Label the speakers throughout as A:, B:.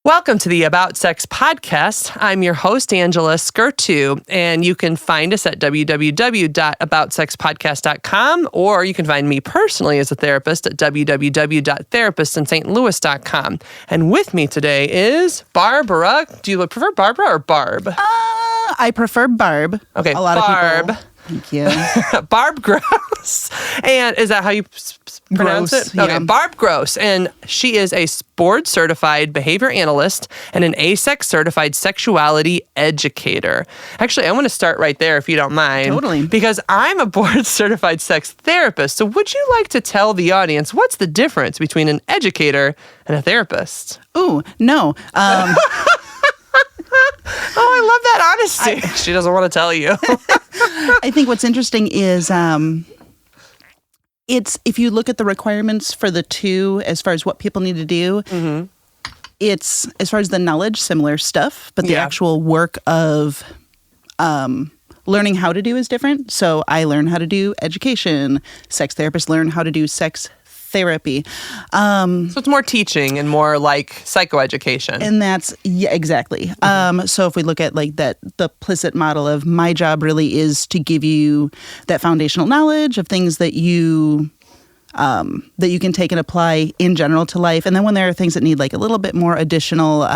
A: Welcome to the About Sex podcast. I'm your host, Angela Skirtu, and you can find us at www.aboutsexpodcast.com, or you can find me personally as a therapist at www.therapistintstlouis.com. And with me today is Barbara. Do you prefer Barbara or Barb?
B: I prefer Barb.
A: Okay,
B: a lot
A: Barb.
B: of people. Thank you.
A: Barb Gross. And is that how you pronounce
B: Gross,
A: it? Okay,
B: yeah.
A: Barb Gross. And she is a Board Certified Behavior Analyst and an AASECT Certified Sexuality Educator. Actually, I want to start right there if you don't mind.
B: Totally.
A: Because I'm a Board Certified Sex Therapist. So would you like to tell the audience what's the difference between an educator and a therapist?
B: Ooh, no.
A: Oh, I love that honesty. She doesn't want to tell you.
B: I think what's interesting is it's if you look at the requirements for the two as far as what people need to do, it's as far as the knowledge, similar stuff, but the actual work of learning how to do is different. So I learn how to do education. Sex therapists learn how to do sex therapy.
A: So it's more teaching and more like psychoeducation.
B: And that's, exactly. So if we look at like the implicit model of my job really is to give you that foundational knowledge of things that you can take and apply in general to life. And then when there are things that need like a little bit more additional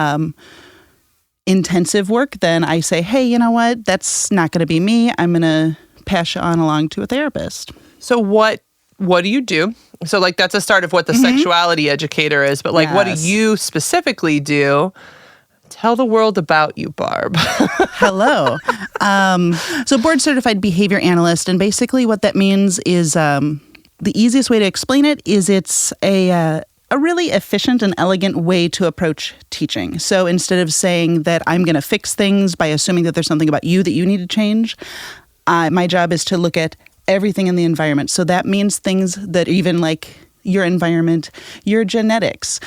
B: intensive work, then I say, hey, you know what? That's not going to be me. I'm going to pass you on along to a therapist.
A: So what do you do? So like that's a start of what the sexuality educator is, but like what do you specifically do? Tell the world about you, Barb.
B: Hello. So Board Certified Behavior Analyst, and basically what that means is the easiest way to explain it is it's a really efficient and elegant way to approach teaching. So instead of saying that I'm going to fix things by assuming that there's something about you that you need to change, my job is to look at everything in the environment. So that means things that even like your environment, your genetics,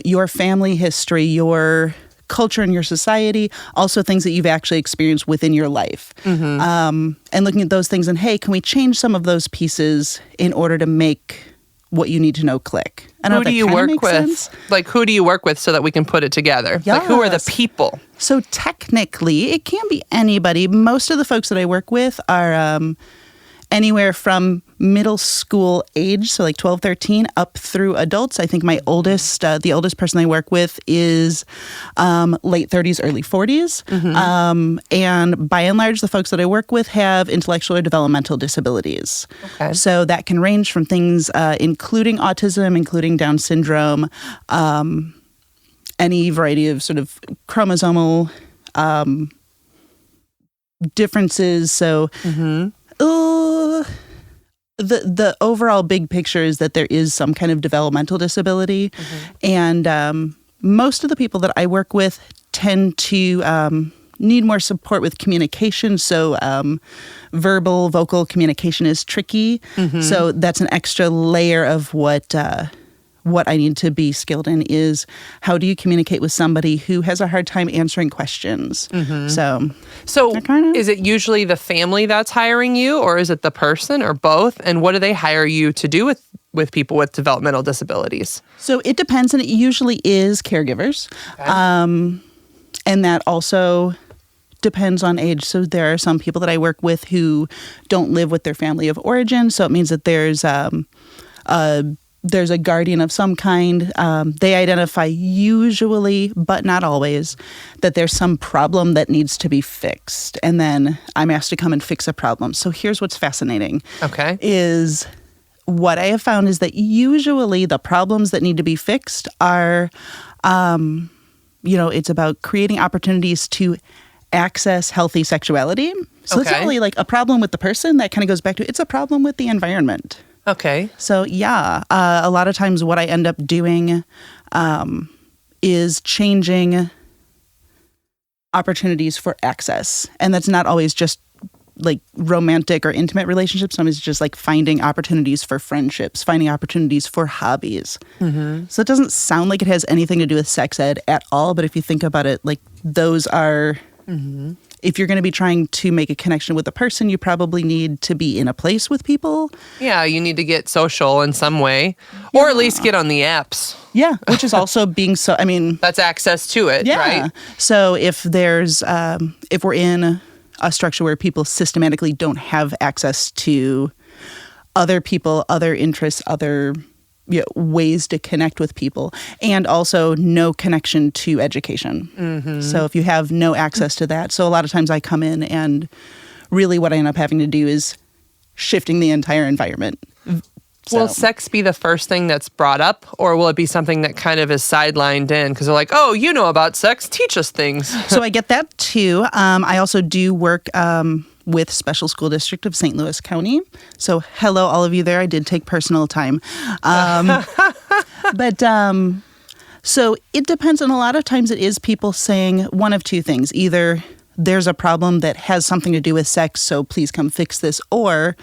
B: your family history, your culture and your society, also things that you've actually experienced within your life. And looking at those things and, hey, can we change some of those pieces in order to make what you need to know click?
A: Who do you work with? Sense. Like, who do you work with so that we can put it together?
B: Yes.
A: Like, who are the people?
B: So technically, it can be anybody. Most of the folks that I work with are anywhere from middle school age, so like 12, 13, up through adults. I think my the oldest person I work with is late 30s, early 40s. And by and large, the folks that I work with have intellectual or developmental disabilities.
A: Okay.
B: So that can range from things including autism, including Down syndrome, any variety of sort of chromosomal differences. So the overall big picture is that there is some kind of developmental disability. And most of the people that I work with tend to need more support with communication. So vocal communication is tricky. So that's an extra layer of what I need to be skilled in is how do you communicate with somebody who has a hard time answering questions. So
A: is it usually the family that's hiring you, or is it the person, or both? And what do they hire you to do with people with developmental disabilities?
B: So it depends, and it usually is caregivers.
A: Okay.
B: And that also depends on age. So there are some people that I work with who don't live with their family of origin. So it means that there's a guardian of some kind. They identify usually, but not always, that there's some problem that needs to be fixed. And then I'm asked to come and fix a problem. So here's what's fascinating.
A: Okay.
B: Is what I have found is that usually the problems that need to be fixed are, it's about creating opportunities to access healthy sexuality. So it's not really like a problem with the person. That kind of goes back to, it's a problem with the environment.
A: Okay.
B: So a lot of times what I end up doing is changing opportunities for access. And that's not always just like romantic or intimate relationships. Sometimes it's just like finding opportunities for friendships, finding opportunities for hobbies. So it doesn't sound like it has anything to do with sex ed at all. But if you think about it, like those are if you're going to be trying to make a connection with a person, you probably need to be in a place with people.
A: Yeah, you need to get social in some way, or at least get on the apps.
B: Yeah, which is also being so, I mean...
A: That's access to it, right?
B: So if there's, if we're in a structure where people systematically don't have access to other people, other interests, other ways to connect with people, and also no connection to education. Mm-hmm. So if you have no access to that, so a lot of times I come in and really what I end up having to do is shifting the entire environment. So.
A: Will sex be the first thing that's brought up, or will it be something that kind of is sidelined in? Because they're like, oh, you know about sex, teach us things.
B: So I get that too. I also do work with Special School District of St. Louis County. So hello, all of you there. I did take personal time. So it depends, and a lot of times it is people saying one of two things. Either there's a problem that has something to do with sex, so please come fix this, or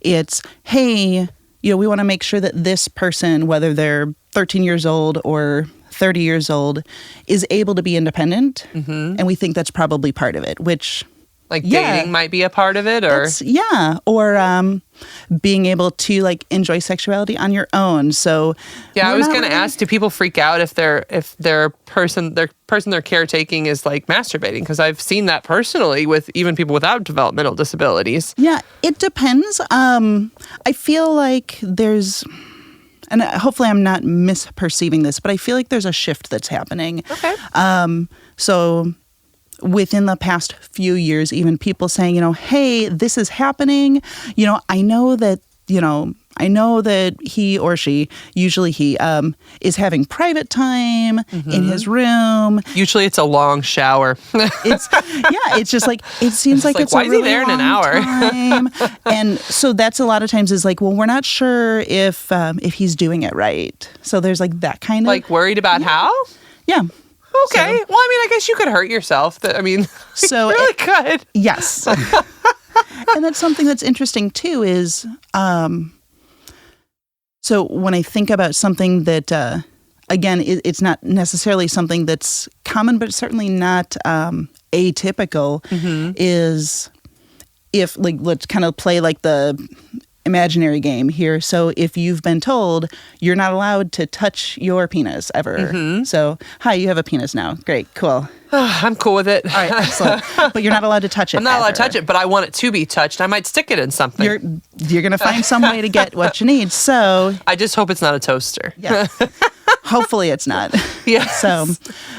B: it's, hey, we want to make sure that this person, whether they're 13 years old or 30 years old, is able to be independent. Mm-hmm. And we think that's probably part of it, which...
A: Like dating might be a part of it, or...
B: Or being able to, like, enjoy sexuality on your own. So...
A: Yeah, I was going to ask, do people freak out if their person they're caretaking is, like, masturbating? Because I've seen that personally with even people without developmental disabilities.
B: Yeah, it depends. I feel like there's... And hopefully I'm not misperceiving this, but I feel like there's a shift that's happening. Okay. So... within the past few years, even people saying, hey, this is happening. I know that he or she, usually he, is having private time in his room.
A: Usually it's a long shower.
B: It's just like, it seems like it's
A: why
B: a really
A: is he there in an hour?
B: Time. And so that's a lot of times is like, well, we're not sure if he's doing it right. So there's like that kind of.
A: Like worried about how?
B: Yeah.
A: Okay. Well, I mean, I guess you could hurt yourself. So you really could.
B: Yes. And that's something that's interesting too is, so when I think about something that, again, it's not necessarily something that's common, but certainly not atypical, is if, like, let's kind of play like the imaginary game here. So if you've been told you're not allowed to touch your penis ever. So, hi, you have a penis now. Great, cool.
A: I'm cool with it.
B: All right, excellent. But you're not allowed to touch it.
A: I'm not allowed to touch it, but I want it to be touched. I might stick it in something.
B: You're going to find some way to get what you need. So
A: I just hope it's not a toaster.
B: Yeah. Hopefully it's not.
A: Yeah.
B: So,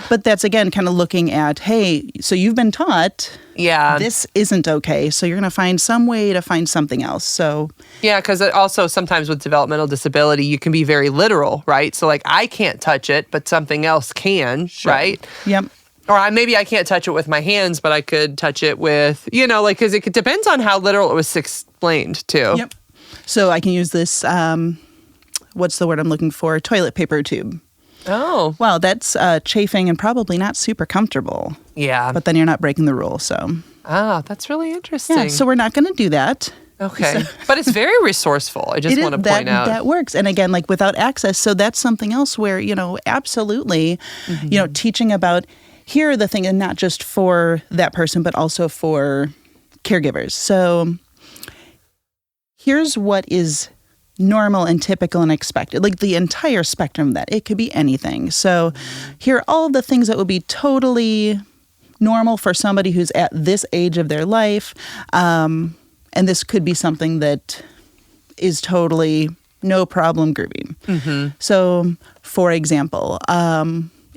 B: but that's again kind of looking at, hey, so you've been taught this isn't okay. So you're going to find some way to find something else. So
A: yeah, because also sometimes with developmental disability, you can be very literal, right? So like I can't touch it, but something else can, right?
B: Yep.
A: Or maybe I can't touch it with my hands, but I could touch it with, because it depends on how literal it was explained too.
B: Yep. So I can use this, what's the word I'm looking for? Toilet paper tube.
A: Oh.
B: Well, that's chafing and probably not super comfortable.
A: Yeah.
B: But then you're not breaking the rule, so.
A: Ah, that's really interesting.
B: Yeah, so we're not going to do that.
A: Okay. But it's very resourceful. I just want to point out.
B: That works. And again, like without access, so that's something else where, absolutely, teaching about here are the things, and not just for that person, but also for caregivers. So here's what is normal and typical and expected, like the entire spectrum of that. It could be anything. So here are all of the things that would be totally normal for somebody who's at this age of their life. And this could be something that is totally no problem groovy. So, for example,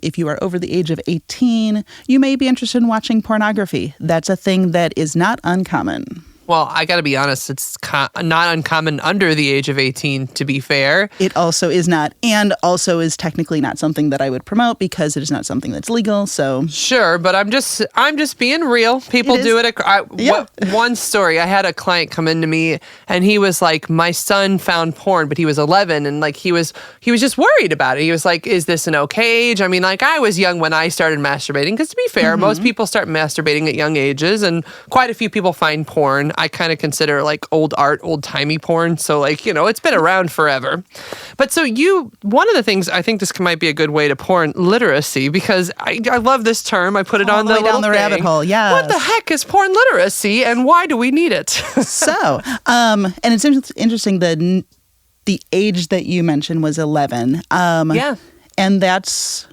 B: if you are over the age of 18, you may be interested in watching pornography. That's a thing that is not uncommon.
A: Well, I got to be honest, it's not uncommon under the age of 18, to be fair.
B: It also is not, and also is technically not something that I would promote because it is not something that's legal, so.
A: Sure, but I'm just being real. People do it. One story, I had a client come into me, and he was like, my son found porn, but he was 11, and like he was just worried about it. He was like, is this an okay age? I mean, like I was young when I started masturbating, because to be fair, most people start masturbating at young ages, and quite a few people find porn I kind of consider like old art, old-timey porn. So like, it's been around forever. But so one of the things, I think this might be a good way to porn literacy, because I love this term. I put it on the
B: way down the rabbit hole. Yeah.
A: What the heck is porn literacy and why do we need it?
B: So, and it's interesting the age that you mentioned was 11.
A: Yeah.
B: And that's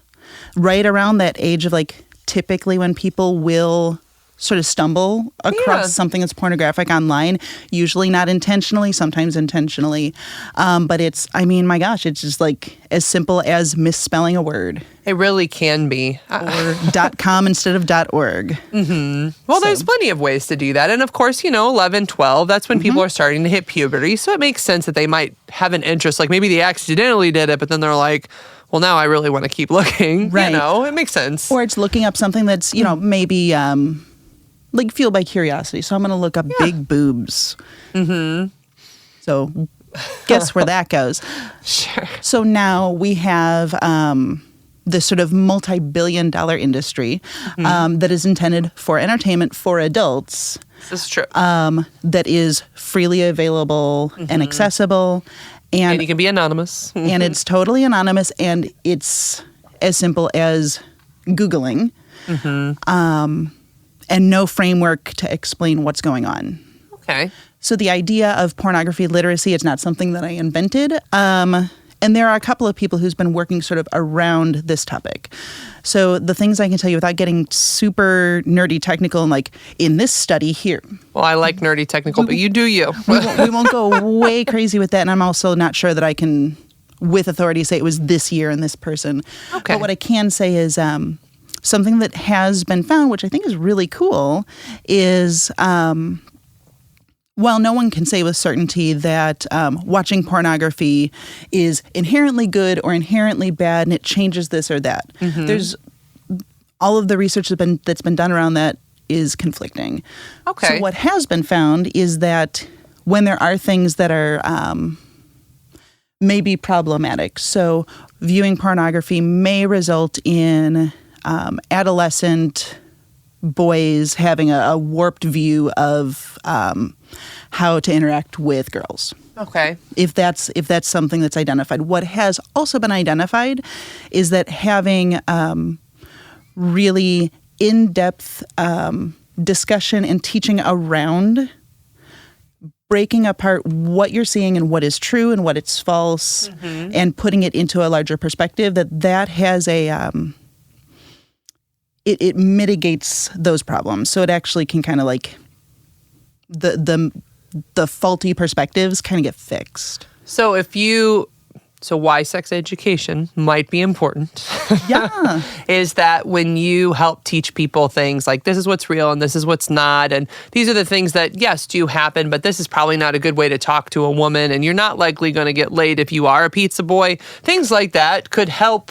B: right around that age of like typically when people will sort of stumble across something that's pornographic online, usually not intentionally, sometimes intentionally. But it's, my gosh, it's just like as simple as misspelling a word.
A: It really can be.
B: Or .com instead of .org.
A: Mm-hmm. Well, there's plenty of ways to do that. And of course, 11, 12, that's when people are starting to hit puberty. So it makes sense that they might have an interest. Like maybe they accidentally did it, but then they're like, well, now I really want to keep looking.
B: Right.
A: It makes sense.
B: Or it's looking up something that's, maybe like fueled by curiosity. So I'm going to look up big boobs. Mm-hmm. So guess where that goes.
A: Sure.
B: So now we have this sort of multi-billion-dollar industry that is intended for entertainment for adults.
A: This is true.
B: That is freely available and accessible. And
A: you can be anonymous.
B: And it's totally anonymous, and it's as simple as Googling. And no framework to explain what's going on.
A: Okay.
B: So the idea of pornography literacy is not something that I invented. And there are a couple of people who's been working sort of around this topic. So the things I can tell you without getting super nerdy technical and like in this study here.
A: Well, I like nerdy technical, but you do you.
B: we won't go way crazy with that. And I'm also not sure that I can, with authority, say it was this year and this person.
A: Okay.
B: But what I can say is something that has been found, which I think is really cool, is while no one can say with certainty that watching pornography is inherently good or inherently bad and it changes this or that, there's all of the research that's been done around that is conflicting.
A: Okay.
B: So what has been found is that when there are things that are maybe problematic, so viewing pornography may result in adolescent boys having a warped view of how to interact with girls.
A: Okay.
B: If that's something that's identified. What has also been identified is that having really in-depth discussion and teaching around breaking apart what you're seeing and what is true and what is false and putting it into a larger perspective, that has a it mitigates those problems. So it actually can kind of like the faulty perspectives kind of get fixed.
A: So why sex education might be important is that when you help teach people things like this is what's real and this is what's not, and these are the things that, yes, do happen, but this is probably not a good way to talk to a woman, and you're not likely going to get laid if you are a pizza boy. Things like that could help.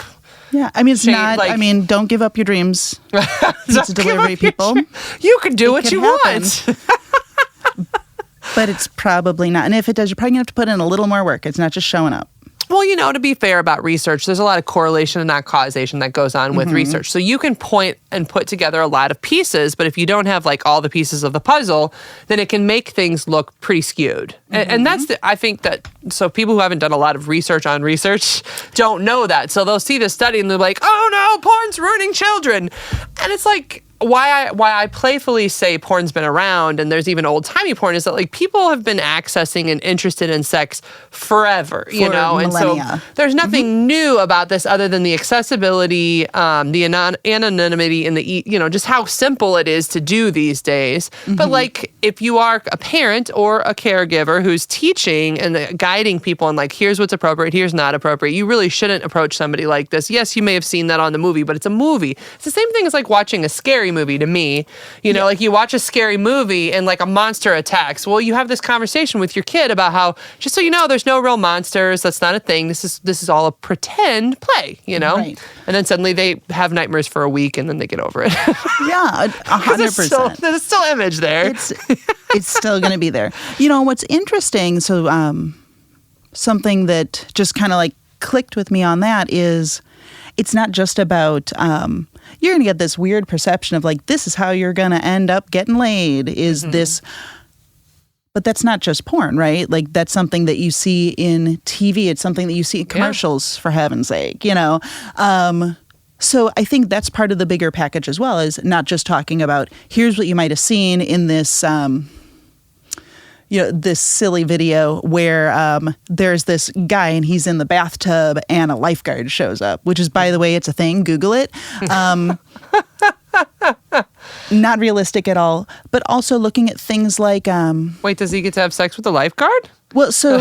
B: Yeah, it's not, don't give up your dreams. Pizza delivery people.
A: You can do what you want.
B: But it's probably not. And if it does, you're probably going to have to put in a little more work. It's not just showing up.
A: Well, to be fair about research, there's a lot of correlation and not causation that goes on with research. So you can point and put together a lot of pieces, but if you don't have like all the pieces of the puzzle, then it can make things look pretty skewed. And that's I think that, so people who haven't done a lot of research on research don't know that. So they'll see this study and they're like, oh no, porn's ruining children. And it's like, why I playfully say porn's been around and there's even old-timey porn is that like people have been accessing and interested in sex forever,
B: millennia.
A: And so there's nothing new about this other than the accessibility, the anonymity, and the just how simple it is to do these days. But like if you are a parent or a caregiver who's teaching and guiding people and like here's what's appropriate, here's not appropriate, you really shouldn't approach somebody like this. Yes, you may have seen that on the movie, but it's a movie. It's the same thing as like watching a scary movie to me. Like you watch a scary movie and like a monster attacks. Well, you have this conversation with your kid about how, just so you know, there's no real monsters. That's not a thing. This is all a pretend play, Right. And then suddenly they have nightmares for a week and then they get over it.
B: Yeah, 100%.
A: There's still image there.
B: It's still going to be there. What's interesting, so something that just kind of like clicked with me on that is it's not just about you're going to get this weird perception of like this is how you're going to end up getting laid is this But that's not just porn, right? Like that's something that you see in TV. It's something that you see in commercials, for heaven's sake, So I think that's part of the bigger package as well, is not just talking about here's what you might have seen in this, this silly video where there's this guy and he's in the bathtub and a lifeguard shows up, which is, by the way, it's a thing. Google it. Not realistic at all, but also looking at things like...
A: Wait, does he get to have sex with a lifeguard?
B: Well, so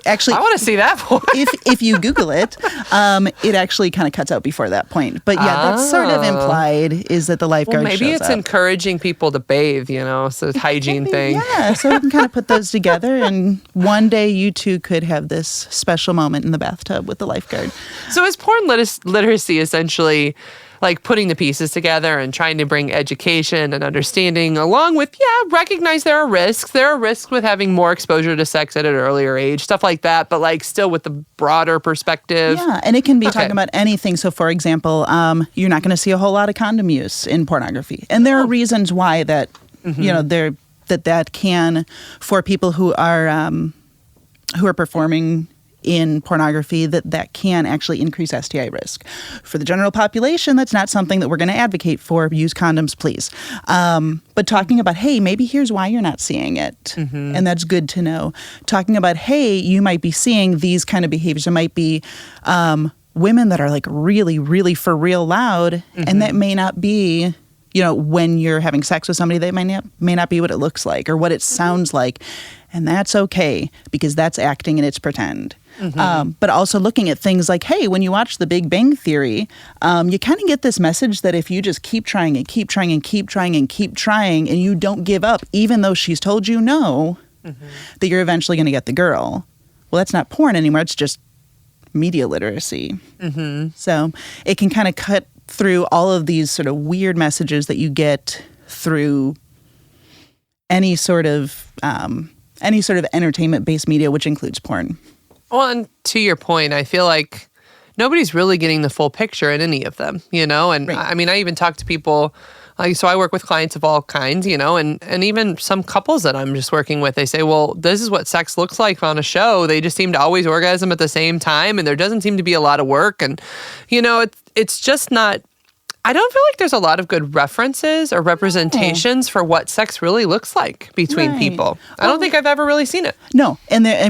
B: actually...
A: I want to see that point.
B: if you Google it, it actually kind of cuts out before that point. But yeah, that's sort of implied, is that the lifeguard shows up.
A: Maybe it's encouraging people to bathe, so it's a hygiene thing.
B: Yeah, so we can kind of put those together, and one day you two could have this special moment in the bathtub with the lifeguard.
A: So is porn literacy essentially... like putting the pieces together and trying to bring education and understanding along with, recognize there are risks. There are risks with having more exposure to sex at an earlier age, stuff like that, but like still with the broader perspective.
B: Yeah, and it can be talking about anything. So for example, you're not going to see a whole lot of condom use in pornography. And there are reasons why that, that can, for people who are performing in pornography, that can actually increase STI risk. For the general population, that's not something that we're going to advocate for. Use condoms, please. But talking about, hey, maybe here's why you're not seeing it. And that's good to know. Talking about, hey, you might be seeing these kind of behaviors. There might be women that are like really, really for real loud, and that may not be... when you're having sex with somebody, that may not be what it looks like or what it sounds like. And that's okay, because that's acting and it's pretend. But also looking at things like, hey, when you watch The Big Bang Theory, you kind of get this message that if you just keep trying and keep trying and keep trying and keep trying and you don't give up, even though she's told you no, that you're eventually going to get the girl. Well, that's not porn anymore. It's just media literacy. So it can kind of cut through all of these sort of weird messages that you get through any sort of entertainment-based media, which includes porn.
A: Well, and to your point, I feel like nobody's really getting the full picture in any of them, And right. I mean, I even talk to people, so I work with clients of all kinds, and even some couples that I'm just working with, they say, well, this is what sex looks like on a show. They just seem to always orgasm at the same time, and there doesn't seem to be a lot of work. And, it's just not... I don't feel like there's a lot of good references or representations for what sex really looks like between people. I don't think I've ever really seen it.
B: No. And they're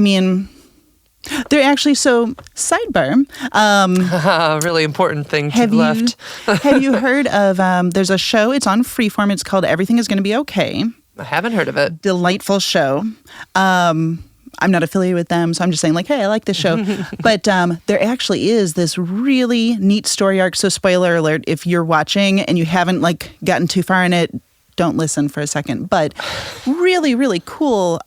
B: actually, so sidebar.
A: Really important thing to the left.
B: Have you heard of, there's a show, it's on Freeform, it's called Everything Is Going to Be Okay.
A: I haven't heard of it.
B: Delightful show. I'm not affiliated with them, so I'm just saying, like, hey, I like this show. But there actually is this really neat story arc. So spoiler alert, if you're watching and you haven't, like, gotten too far in it, don't listen for a second. But really, really cool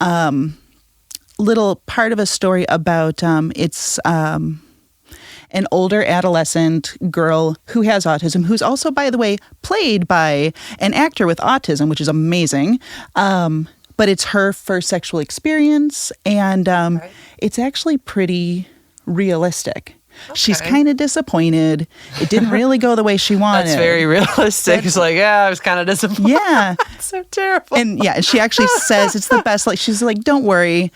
B: little part of a story about it's an older adolescent girl who has autism, who's also, by the way, played by an actor with autism, which is amazing. But it's her first sexual experience, and it's actually pretty realistic. Okay. She's kind of disappointed. It didn't really go the way she wanted.
A: That's very realistic. It's like, I was kind of disappointed.
B: Yeah.
A: It's so terrible.
B: And yeah, she actually says it's the best. Like, she's like, don't worry.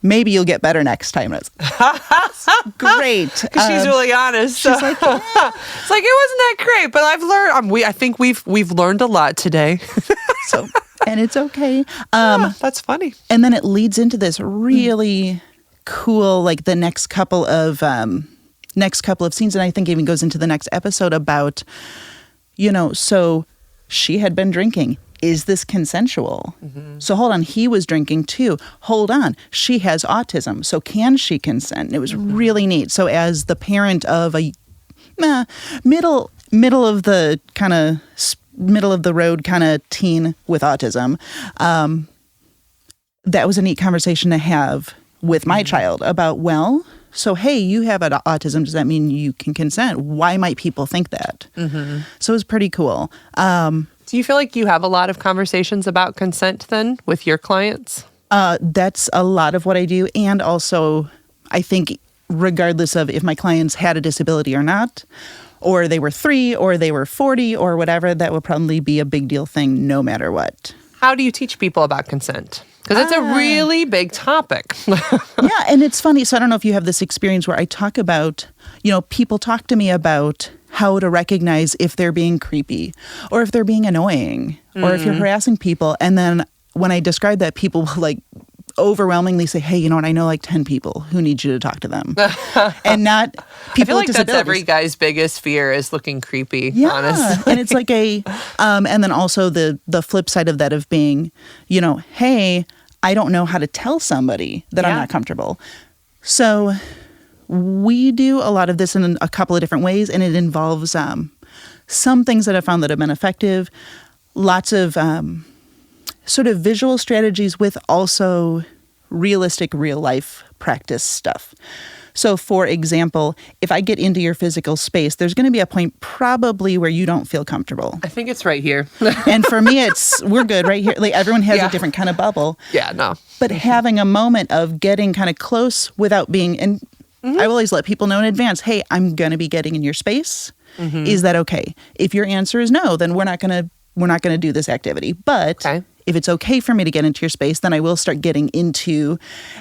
B: Maybe you'll get better next time. It's great.
A: She's really honest.
B: She's like, yeah.
A: It's like, it wasn't that great, but I've learned. I think we've learned a lot today.
B: And it's okay.
A: That's funny.
B: And then it leads into this really cool, like the next couple of scenes, and I think even goes into the next episode about, so she had been drinking. Is this consensual? So hold on, he was drinking too. Hold on, she has autism. So can she consent? And it was really neat. So as the parent of a middle of the road kind of teen with autism, that was a neat conversation to have with my child about, well, so hey, you have autism. Does that mean you can consent? Why might people think that? So it was pretty cool.
A: Do you feel like you have a lot of conversations about consent then with your clients?
B: That's a lot of what I do. And also, I think regardless of if my clients had a disability or not, or they were 3 or they were 40 or whatever, that would probably be a big deal thing no matter what.
A: how do you teach people about consent? Because it's a really big topic.
B: Yeah, and it's funny. So I don't know if you have this experience where I talk about, people talk to me about how to recognize if they're being creepy or if they're being annoying or if you're harassing people. And then when I describe that, people will like overwhelmingly say, hey, you know what? I know like 10 people who need you to talk to them. And not people
A: I feel like
B: with disabilities.
A: that's every guy's biggest fear is looking creepy,
B: Yeah.
A: honestly.
B: And it's like and then also the flip side of that of being, hey, I don't know how to tell somebody that I'm not comfortable. So we do a lot of this in a couple of different ways, and it involves some things that I found that have been effective, lots of sort of visual strategies with also realistic real life practice stuff. So for example, if I get into your physical space, there's going to be a point probably where you don't feel comfortable.
A: I think it's right here.
B: And for me, we're good right here. Like everyone has a different kind of bubble.
A: Yeah, no.
B: But having a moment of getting kind of close without being, and I always let people know in advance, hey, I'm going to be getting in your space. Is that okay? If your answer is no, then we're not going to do this activity. But if it's okay for me to get into your space, then I will start getting into,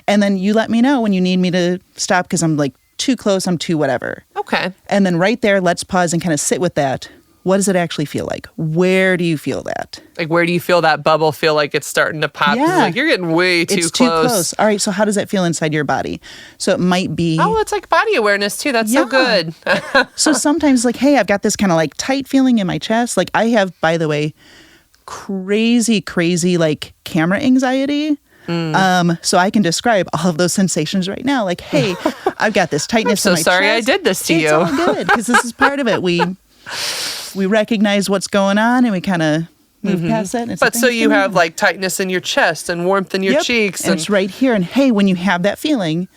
B: and then you let me know when you need me to stop because I'm like too close, I'm too whatever.
A: Okay.
B: And then right there, let's pause and kind of sit with that. What does it actually feel like? Where do you feel that?
A: Like, where do you feel that bubble feel like it's starting to pop?
B: Yeah.
A: It's like, you're getting way too
B: It's
A: close.
B: too close. All right, so how does that feel inside your body? So it might be...
A: Oh, it's like body awareness, too. That's so good.
B: So sometimes, like, hey, I've got this kind of, like, tight feeling in my chest. Like, I have, by the way, crazy, like, camera anxiety. So I can describe all of those sensations right now. Like, hey, I've got this tightness in my chest.
A: I'm so sorry I did this to you.
B: It's all good, because this is part of it. We recognize what's going on, and we kind of move past it.
A: But so you have like tightness in your chest and warmth in your cheeks.
B: And it's right here. And hey, when you have that feeling,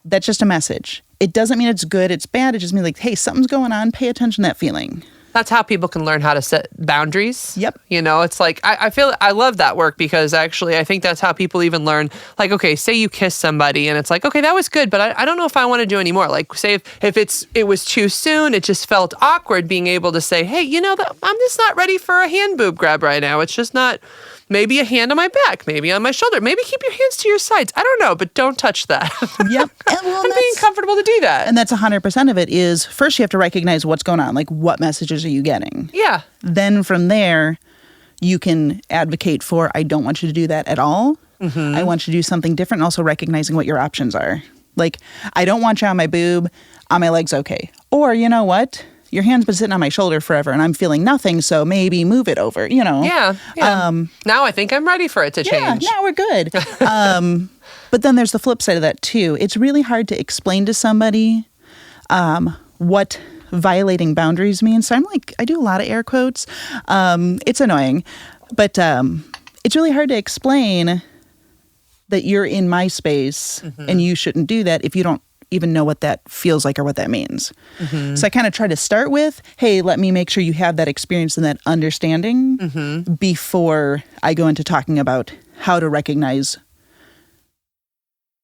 B: that's just a message. It doesn't mean it's good, it's bad. It just means like, hey, something's going on. Pay attention to that feeling.
A: That's how people can learn how to set boundaries.
B: Yep.
A: It's like, I love that work because actually I think that's how people even learn. Like, okay, say you kiss somebody and it's like, okay, that was good, but I don't know if I want to do anymore. Like, say if it was too soon, it just felt awkward being able to say, hey, I'm just not ready for a hand boob grab right now. It's just not, maybe a hand on my back, maybe on my shoulder, maybe keep your hands to your sides. I don't know, but don't touch that.
B: Yep. And
A: being comfortable to do that.
B: And that's 100% of it is first you have to recognize what's going on. Like, what messages are you getting?
A: Yeah.
B: Then from there, you can advocate for, I don't want you to do that at all. I want you to do something different. And also recognizing what your options are. Like, I don't want you on my boob, on my legs, okay. Or, you know what? Your hand's been sitting on my shoulder forever and I'm feeling nothing, so maybe move it over,
A: Yeah. Now I think I'm ready for it to change.
B: Yeah, now we're good. But then there's the flip side of that too. It's really hard to explain to somebody what violating boundaries means. So I do a lot of air quotes. It's annoying, but it's really hard to explain that you're in my space and you shouldn't do that if you don't even know what that feels like or what that means. So I kind of try to start with, hey, let me make sure you have that experience and that understanding before I go into talking about how to recognize,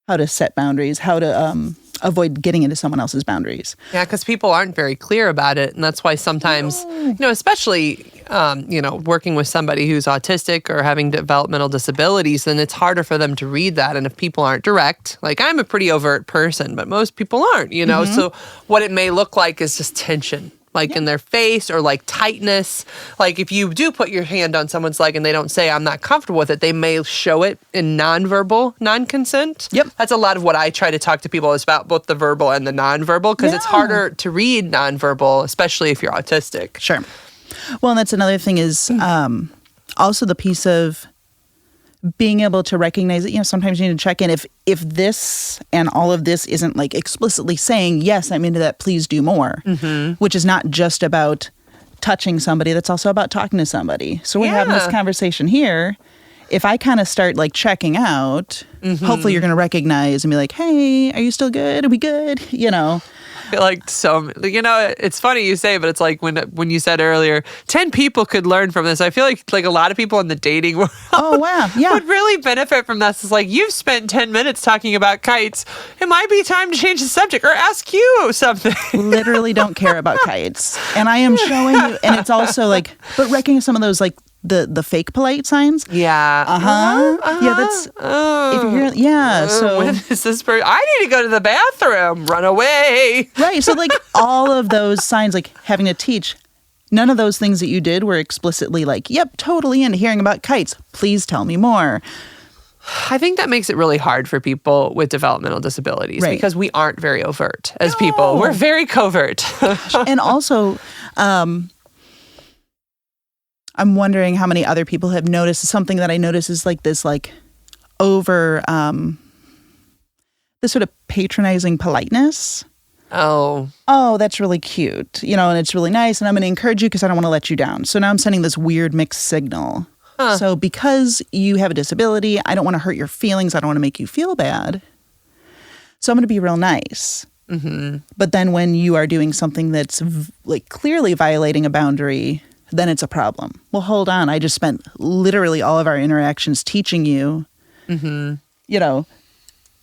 B: how to set boundaries, how to avoid getting into someone else's boundaries.
A: Yeah, because people aren't very clear about it. And that's why sometimes, especially, working with somebody who's autistic or having developmental disabilities, then it's harder for them to read that. And if people aren't direct, like I'm a pretty overt person, but most people aren't, So what it may look like is just tension. Like in their face or like tightness. Like if you do put your hand on someone's leg and they don't say, I'm not comfortable with it, they may show it in nonverbal non-consent.
B: Yep.
A: That's a lot of what I try to talk to people is about both the verbal and the nonverbal because it's harder to read nonverbal, especially if you're autistic.
B: Sure. Well, and that's another thing is also the piece of being able to recognize that, sometimes you need to check in if this and all of this isn't like explicitly saying, yes, I'm into that, please do more, which is not just about touching somebody, that's also about talking to somebody. So we're having this conversation here. If I kind of start like checking out, hopefully you're going to recognize and be like, hey, are you still good? Are we good?
A: I feel like it's funny you say, but it's like when you said earlier, 10 people could learn from this. I feel like a lot of people in the dating world would really benefit from this. It's like, you've spent 10 minutes talking about kites. It might be time to change the subject or ask you something.
B: Literally don't care about kites. And I am showing you, and it's also like, but recognizing some of those like the fake polite signs.
A: Yeah.
B: Yeah, that's if you're hearing, so
A: when is this I need to go to the bathroom. Run away.
B: Right. So like all of those signs, like having to teach, none of those things that you did were explicitly like, yep, totally into hearing about kites. Please tell me more.
A: I think that makes it really hard for people with developmental disabilities because we aren't very overt as people. We're very covert.
B: And also, I'm wondering how many other people have noticed something that I notice is like this, like over this sort of patronizing politeness. Oh, that's really cute, and it's really nice, and I'm going to encourage you because I don't want to let you down. So now I'm sending this weird mixed signal. So because you have a disability, I don't want to hurt your feelings. I don't want to make you feel bad. So I'm going to be real nice. Mm-hmm. But then when you are doing something that's like clearly violating a boundary, then it's a problem. Well, hold on. I just spent literally all of our interactions teaching you,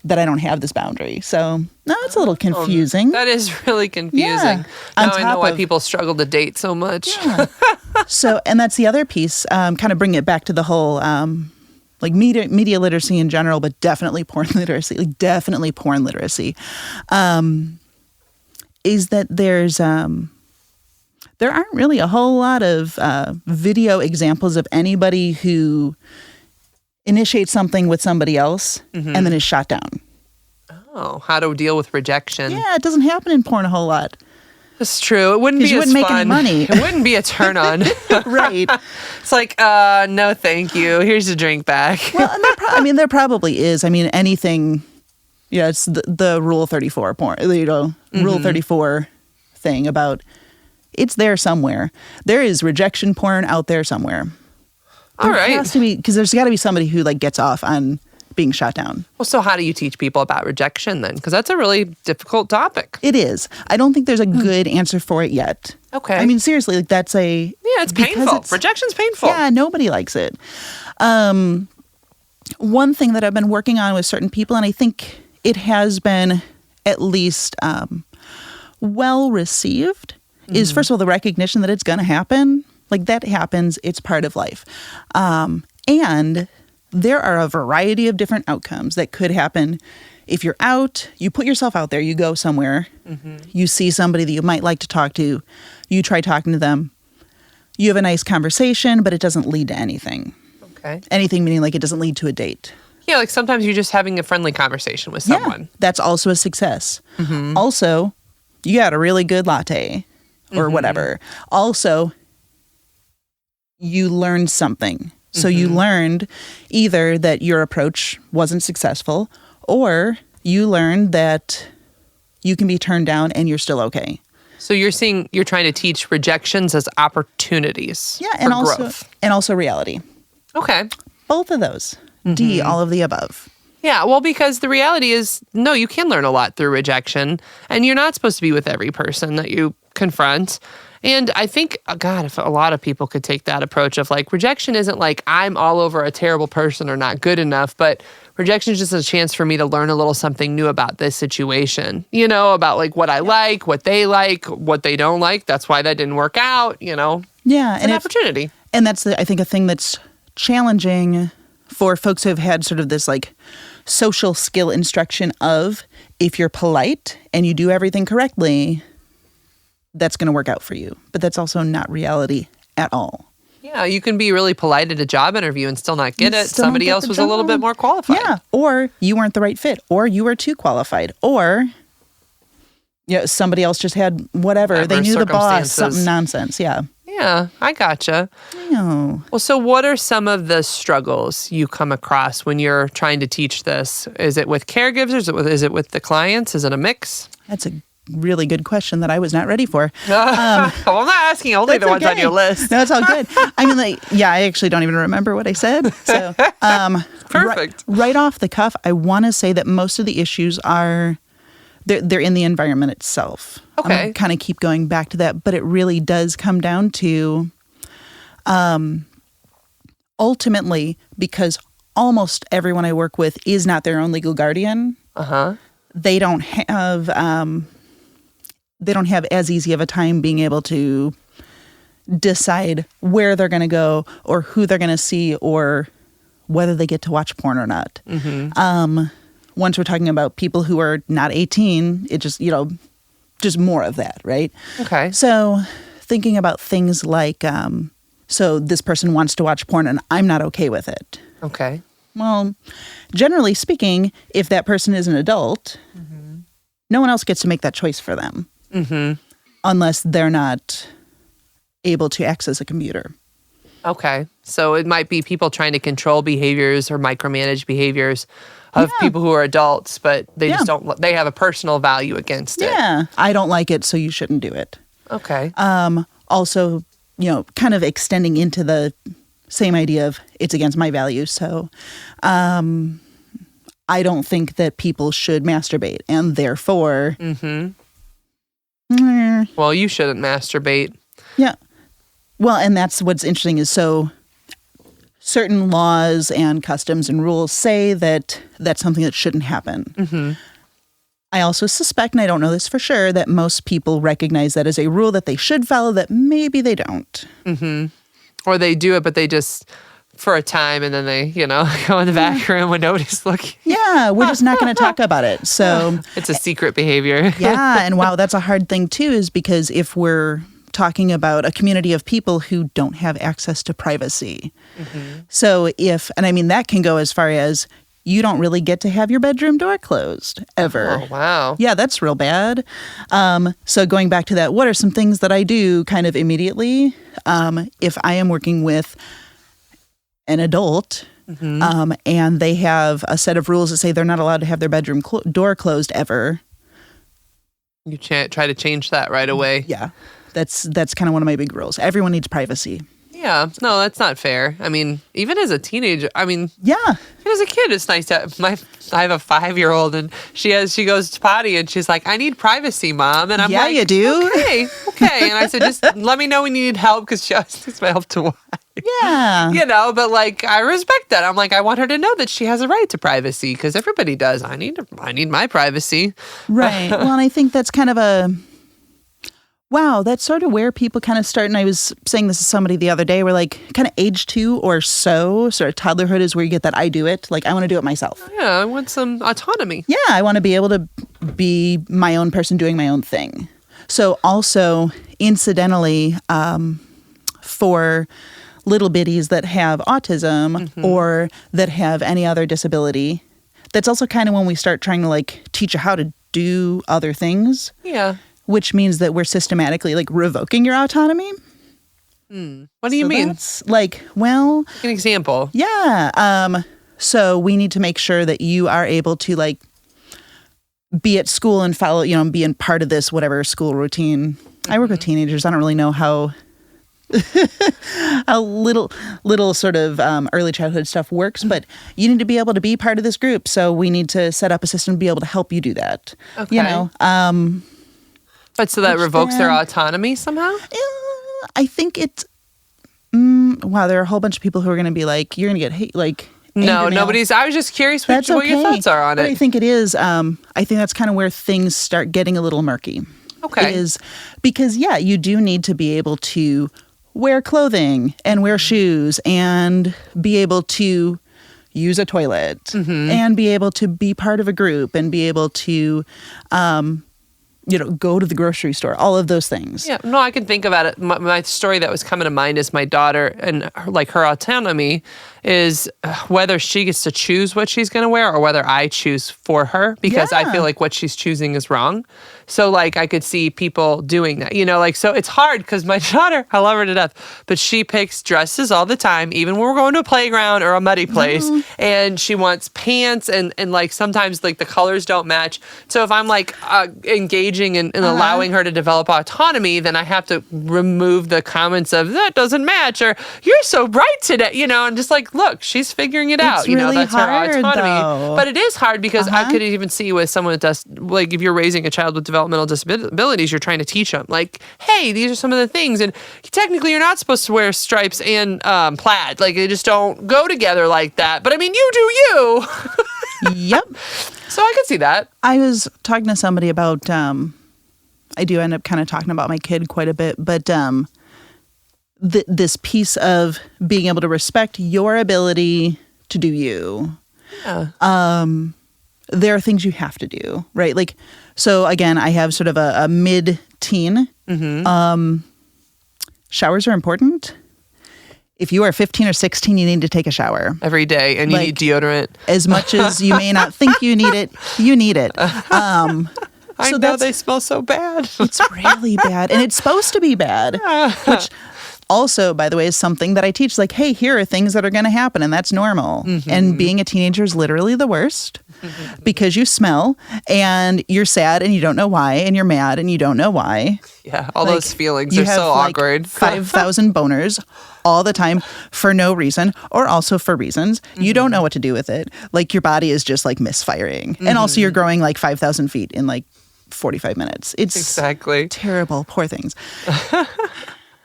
B: that I don't have this boundary. So no, it's a little confusing.
A: That is really confusing.
B: Yeah.
A: Now I know why people struggle to date so much.
B: Yeah. So, and that's the other piece, kind of bring it back to the whole, like media literacy in general, but definitely porn literacy, is that there aren't really a whole lot of video examples of anybody who initiates something with somebody else and then is shot down.
A: Oh, how to deal with rejection.
B: Yeah, it doesn't happen in porn a whole lot.
A: That's true. It wouldn't be
B: you
A: as
B: wouldn't
A: fun.
B: make any money.
A: It wouldn't be a turn on.
B: Right.
A: It's like, no, thank you. Here's a drink back.
B: Well, and there probably is. I mean, anything. Yeah, it's the Rule 34 porn. Rule 34 thing about it's there somewhere. There is rejection porn out there somewhere.
A: All right.
B: There has to be, because there's got to be somebody who like gets off on being shot down.
A: Well, so how do you teach people about rejection then? Because that's a really difficult topic.
B: It is. I don't think there's a good answer for it yet.
A: Okay.
B: I mean, seriously, like that's
A: it's painful. Rejection's painful.
B: Yeah, nobody likes it. One thing that I've been working on with certain people, and I think it has been at least well received, is first of all the recognition that it's going to happen. Like that happens. It's part of life. And there are a variety of different outcomes that could happen. If you're out, you put yourself out there, you go somewhere, you see somebody that you might like to talk to, you try talking to them, you have a nice conversation, but it doesn't lead to anything.
A: Okay.
B: Anything meaning like it doesn't lead to a date.
A: Yeah, like sometimes you're just having a friendly conversation with someone.
B: Yeah, that's also a success. Also, you got a really good latte or whatever. Also, you learned something. So you learned either that your approach wasn't successful or you learned that you can be turned down and you're still okay.
A: So you're trying to teach rejections as opportunities
B: and
A: for growth.
B: And also reality.
A: Okay.
B: Both of those. D, all of the above.
A: Yeah, well, because the reality is, no, you can learn a lot through rejection, and you're not supposed to be with every person that you confront. And I think, God, if a lot of people could take that approach of like, rejection isn't like I'm all over a terrible person or not good enough, but rejection is just a chance for me to learn a little something new about this situation, about like what I like, what they don't like. That's why that didn't work out, Yeah.
B: It's
A: an opportunity.
B: And that's, I think, a thing that's challenging for folks who have had sort of this like social skill instruction of if you're polite and you do everything correctly, that's going to work out for you. But that's also not reality at all.
A: Yeah, you can be really polite at a job interview and still not get it. Somebody else was a little bit more qualified.
B: Yeah, or you weren't the right fit, or you were too qualified, or somebody else just had whatever. They knew the boss, something nonsense. Yeah.
A: Yeah, I gotcha.
B: Yeah.
A: Well, so what are some of the struggles you come across when you're trying to teach this? Is it with caregivers? Is it with the clients? Is it a mix?
B: That's a really good question that I was not ready for.
A: Well, I'm not asking only the ones on your list.
B: No, it's all good. I mean, I actually don't even remember what I said. So,
A: perfect.
B: Right off the cuff, I want to say that most of the issues are they're in the environment itself.
A: Okay.
B: I'm kind of keep going back to that, but it really does come down to, ultimately, because almost everyone I work with is not their own legal guardian. They don't have as easy of a time being able to decide where they're going to go or who they're going to see or whether they get to watch porn or not. Once we're talking about people who are not 18, it just, just more of that, right?
A: Okay.
B: So thinking about things like, so this person wants to watch porn and I'm not okay with it.
A: Okay.
B: Well, generally speaking, if that person is an adult, no one else gets to make that choice for them. Unless they're not able to access a computer.
A: Okay. So it might be people trying to control behaviors or micromanage behaviors of people who are adults, but they just don't, they have a personal value against it.
B: Yeah. I don't like it, so you shouldn't do it.
A: Okay.
B: Also, kind of extending into the same idea of it's against my values. So I don't think that people should masturbate, and therefore...
A: Well, you shouldn't masturbate.
B: Yeah. Well, and that's what's interesting is so certain laws and customs and rules say that that's something that shouldn't happen. I also suspect, and I don't know this for sure, that most people recognize that as a rule that they should follow, that maybe they don't.
A: Or they do it, but they just, for a time, and then they, go in the back room when nobody's looking.
B: Yeah, we're just not going to talk about it. So
A: it's a secret behavior.
B: Yeah, and wow, that's a hard thing too, is because if we're talking about a community of people who don't have access to privacy. So and I mean, that can go as far as you don't really get to have your bedroom door closed ever.
A: Oh, wow.
B: Yeah, that's real bad. So going back to that, what are some things that I do kind of immediately? If I am working with an adult and they have a set of rules that say they're not allowed to have their bedroom door closed ever.
A: You try to change that right away.
B: Yeah, that's kind of one of my big rules. Everyone needs privacy.
A: Yeah, no, that's not fair. I mean, even as a teenager, even as a kid, it's nice to have I have a 5-year-old and she goes to potty and she's like, I need privacy, Mom. And I'm like,
B: you do.
A: Okay. And I said, just let me know when you need help because she always needs my help to watch.
B: Yeah.
A: But like, I respect that. I'm like, I want her to know that she has a right to privacy because everybody does. I need my privacy.
B: Right. Well, and I think that's kind of wow, that's sort of where people kind of start. And I was saying this to somebody the other day, where like kind of age 2 or so, sort of toddlerhood is where you get that I do it. Like I want to do it myself.
A: Yeah, I want some autonomy.
B: Yeah, I want to be able to be my own person doing my own thing. So also, incidentally, for little bitties that have autism or that have any other disability, that's also kind of when we start trying to like teach you how to do other things.
A: Yeah.
B: Which means that we're systematically like revoking your autonomy.
A: What do you mean?
B: That's like, well,
A: an example.
B: Yeah. So we need to make sure that you are able to like be at school and follow, be in part of this whatever school routine. I work with teenagers. I don't really know how little sort of early childhood stuff works, but you need to be able to be part of this group. So we need to set up a system to be able to help you do that.
A: Okay. But so that revokes their autonomy somehow?
B: I think it's, wow, there are a whole bunch of people who are going to be like, you're going to get hate, like,
A: no, nobody's, I was just curious what your thoughts are on it.
B: I think it is. I think that's kind of where things start getting a little murky.
A: Okay.
B: Is because, you do need to be able to wear clothing and wear shoes and be able to use a toilet and be able to be part of a group and be able to, go to the grocery store, all of those things.
A: Yeah, no, I can think about it. My story that was coming to mind is my daughter and her autonomy is whether she gets to choose what she's going to wear or whether I choose for her because I feel like what she's choosing is wrong. So like I could see people doing that, so it's hard because my daughter, I love her to death, but she picks dresses all the time, even when we're going to a playground or a muddy place, and she wants pants and like sometimes like the colors don't match. So if I'm like engaging and allowing her to develop autonomy, then I have to remove the comments of that doesn't match or you're so bright today, and just like, look, she's figuring it out.
B: Really
A: That's
B: hard,
A: her autonomy.
B: though.
A: But it is hard because I could even see with someone that does, like if you're raising a child with developmental disabilities, you're trying to teach them like, hey, these are some of the things. And technically you're not supposed to wear stripes and plaid. Like they just don't go together like that. But I mean, you do you.
B: Yep.
A: So I could see that.
B: I was talking to somebody about, I do end up kind of talking about my kid quite a bit, but this piece of being able to respect your ability to do you.
A: Yeah.
B: There are things you have to do, right? Like, so again, I have sort of a mid-teen. Showers are important. If you are 15 or 16, you need to take a shower.
A: Every day, and you need deodorant.
B: As much as you may not think you need it, you need it.
A: I know they smell so bad.
B: It's really bad. And it's supposed to be bad, which also, by the way, is something that I teach. Like, hey, here are things that are going to happen, and that's normal. And being a teenager is literally the worst because you smell, and you're sad, and you don't know why, and you're mad, and you don't know why.
A: Yeah, all those feelings are so awkward.
B: 5,000 boners all the time for no reason, or also for reasons. You don't know what to do with it. Like, your body is just like misfiring. And also you're growing like 5,000 feet in like 45 minutes. It's
A: exactly
B: terrible. Poor things.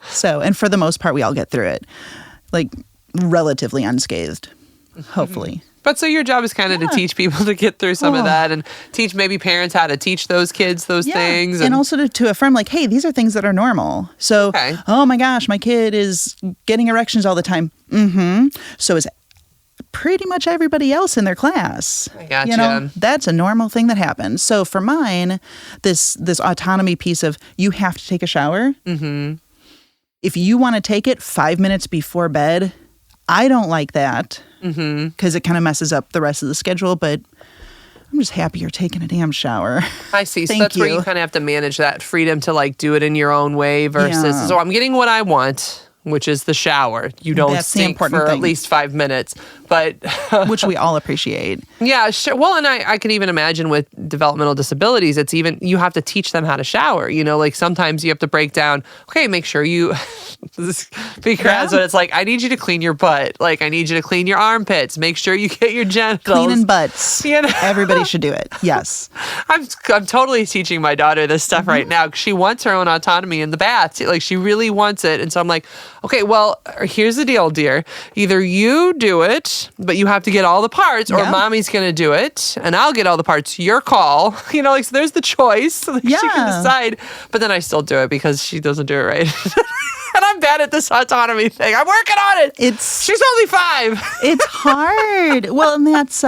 B: So, and for the most part, we all get through it, like relatively unscathed, hopefully.
A: But so your job is kind of to teach people to get through some of that and teach maybe parents how to teach those kids those things.
B: And also to affirm like, hey, these are things that are normal. So, oh my gosh, my kid is getting erections all the time. So is pretty much everybody else in their class.
A: I gotcha.
B: You know, that's a normal thing that happens. So for mine, this autonomy piece of you have to take a shower. If you want to take it 5 minutes before bed, I don't like that because it kind of messes up the rest of the schedule, but I'm just happy you're taking a damn shower.
A: I see. So that's where you kind of have to manage that freedom to like do it in your own way versus, so I'm getting what I want, which is the shower. You don't stink for at least 5 minutes, but
B: which we all appreciate.
A: Yeah, sure. Well, and I can even imagine with developmental disabilities, it's even, you have to teach them how to shower. You know, like sometimes you have to break down, okay, make sure you, because when it's like, I need you to clean your butt. Like, I need you to clean your armpits. Make sure you get your genitals.
B: Cleaning butts. You know? Everybody should do it. Yes.
A: I'm totally teaching my daughter this stuff right now. She wants her own autonomy in the bath. Like, she really wants it. And so I'm like, okay, well, here's the deal, dear. Either you do it, but you have to get all the parts, or mommy's going to do it, and I'll get all the parts. Your call. You know, like, so there's the choice. Like, she can decide. But then I still do it because she doesn't do it right. And I'm bad at this autonomy thing. I'm working on it. She's only 5.
B: It's hard. Well, and that's...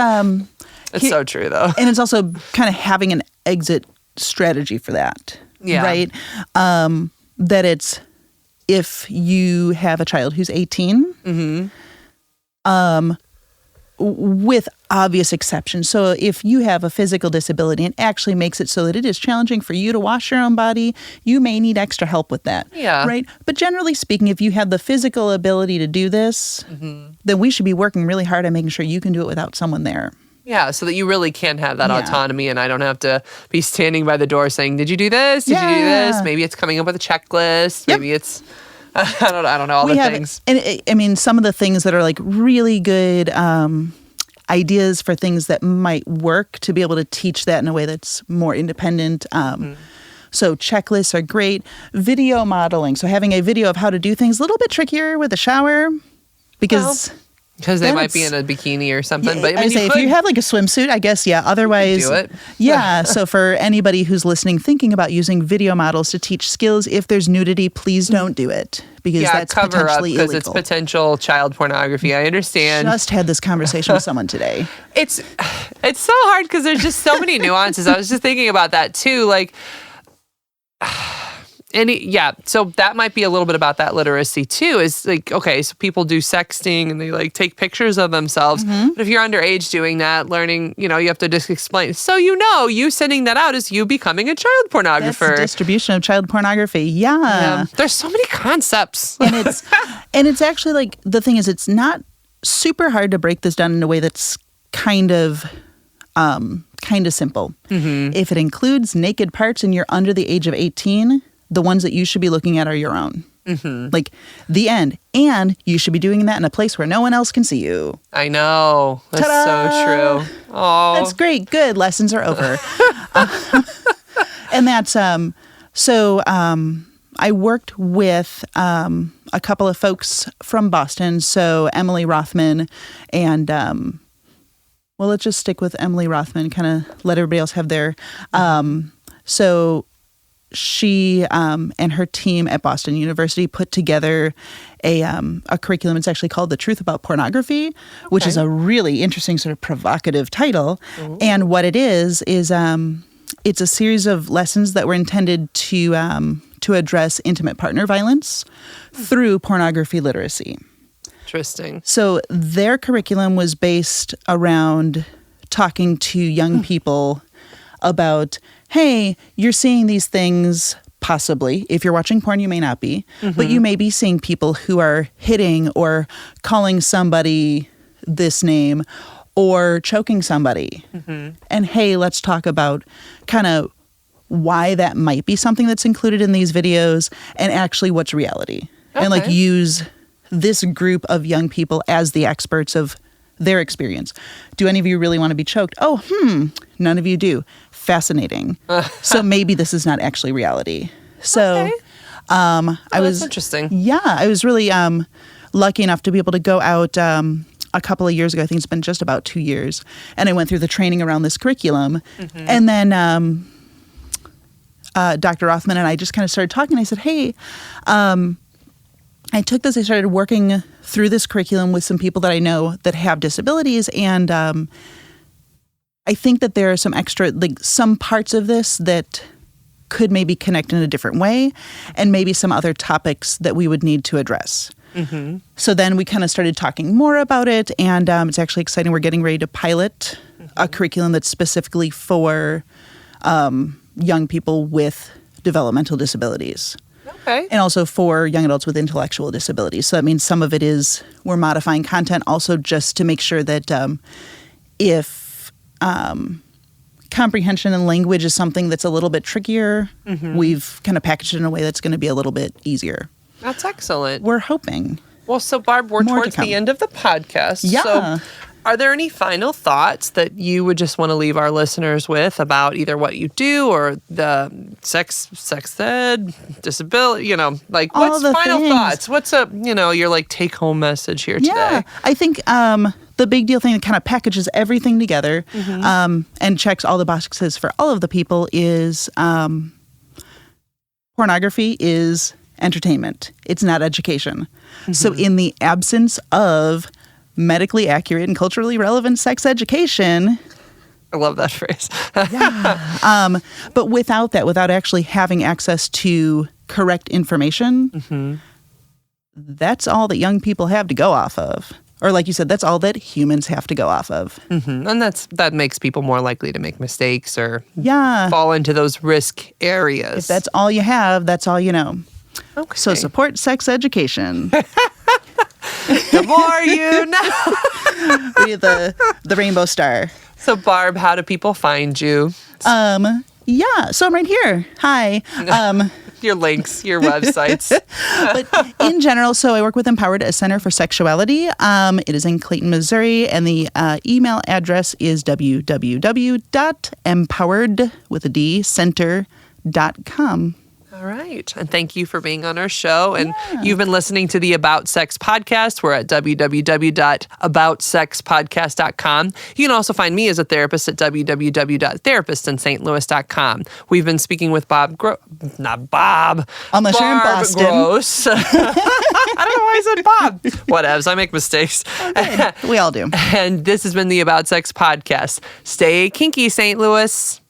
A: it's so true, though.
B: And it's also kind of having an exit strategy for that.
A: Yeah.
B: Right? That it's... If you have a child who's 18, with obvious exceptions. So if you have a physical disability and actually makes it so that it is challenging for you to wash your own body, you may need extra help with that.
A: Yeah.
B: Right? But generally speaking, if you have the physical ability to do this, then we should be working really hard on making sure you can do it without someone there.
A: Yeah, so that you really can have that autonomy, and I don't have to be standing by the door saying, did you do this? Did you do this? Maybe it's coming up with a checklist. Maybe it's... I don't know all things.
B: And I mean, some of the things that are like really good ideas for things that might work to be able to teach that in a way that's more independent. So checklists are great. Video modeling. So having a video of how to do things, a little bit trickier with a shower because...
A: Because they might be in a bikini or something. But I mean,
B: if you have like a swimsuit, I guess, otherwise.
A: Do it.
B: Yeah. So for anybody who's listening, thinking about using video models to teach skills, if there's nudity, please don't do it. Because that's potentially illegal.
A: Because it's potential child pornography. I understand.
B: Just had this conversation with someone today.
A: It's so hard because there's just so many nuances. I was just thinking about that too. Like, so that might be a little bit about that literacy too, is like, okay, so people do sexting and they like take pictures of themselves. But if you're underage doing that, learning, you have to just explain. So, you sending that out is you becoming a child pornographer.
B: That's the distribution of child pornography. Yeah.
A: There's so many concepts.
B: And it's actually like, the thing is, it's not super hard to break this down in a way that's kind of simple. If it includes naked parts and you're under the age of 18, the ones that you should be looking at are your own. Like, the end. And you should be doing that in a place where no one else can see you.
A: I know. That's so true. Oh,
B: that's great. Good. Lessons are over. And that's, I worked with a couple of folks from Boston. So Emily Rothman and, well, let's just stick with Emily Rothman, kind of let everybody else have their, so she and her team at Boston University put together a curriculum. It's actually called The Truth About Pornography, which is a really interesting sort of provocative title. Ooh. And what it is it's a series of lessons that were intended to address intimate partner violence through pornography literacy.
A: Interesting.
B: So their curriculum was based around talking to young people about, hey, you're seeing these things, possibly. If you're watching porn, you may not be. Mm-hmm. But you may be seeing people who are hitting or calling somebody this name or choking somebody. Mm-hmm. And hey, let's talk about kind of why that might be something that's included in these videos and actually what's reality. Okay. And like use this group of young people as the experts of their experience. Do any of you really want to be choked? Oh, none of you do. Fascinating. So maybe this is not actually reality. So
A: okay.
B: That's
A: interesting.
B: Yeah, I was really lucky enough to be able to go out a couple of years ago. I think it's been just about 2 years. And I went through the training around this curriculum. Mm-hmm. And then Dr. Rothman and I just kind of started talking. I said, hey, I took this, I started working through this curriculum with some people that I know that have disabilities. And I think that there are some extra, like some parts of this that could maybe connect in a different way and maybe some other topics that we would need to address. Mm-hmm. So then we kind of started talking more about it. And it's actually exciting. We're getting ready to pilot a curriculum that's specifically for young people with developmental disabilities.
A: Okay.
B: And also for young adults with intellectual disabilities. So that means some of it is we're modifying content also just to make sure that if comprehension and language is something that's a little bit trickier, we've kind of packaged it in a way that's going to be a little bit easier.
A: That's excellent.
B: We're hoping.
A: Well, so Barb, we're towards the end of the podcast.
B: Yeah.
A: So are there any final thoughts that you would just want to leave our listeners with about either what you do or the sex ed, disability, like what's final thoughts? What's your like take home message here today?
B: Yeah, I think the big deal thing that kind of packages everything together and checks all the boxes for all of the people is pornography is entertainment. It's not education. Mm-hmm. So in the absence of medically accurate and culturally relevant sex education.
A: I love that phrase.
B: Yeah. But without that, without actually having access to correct information, that's all that young people have to go off of. Or like you said, that's all that humans have to go off of.
A: Mm-hmm. And that makes people more likely to make mistakes or fall into those risk areas.
B: If that's all you have, that's all you know.
A: Okay.
B: So support sex education.
A: The more you know.
B: We the rainbow star.
A: So Barb, how do people find you?
B: Yeah, so I'm right here. Hi.
A: Your links, your websites.
B: But in general, so I work with Empowered, a center for sexuality. It is in Clayton, Missouri, and the email address is www.empowered.center.com.
A: All right. And thank you for being on our show. And you've been listening to the About Sex podcast. We're at www.aboutsexpodcast.com. You can also find me as a therapist at www.therapistsinstlouis.com. We've been speaking with Barb Gross.
B: Unless you're in Boston.
A: Gross. I don't know why I said Bob. Whatevs. I make mistakes.
B: We all do.
A: And this has been the About Sex podcast. Stay kinky, St. Louis.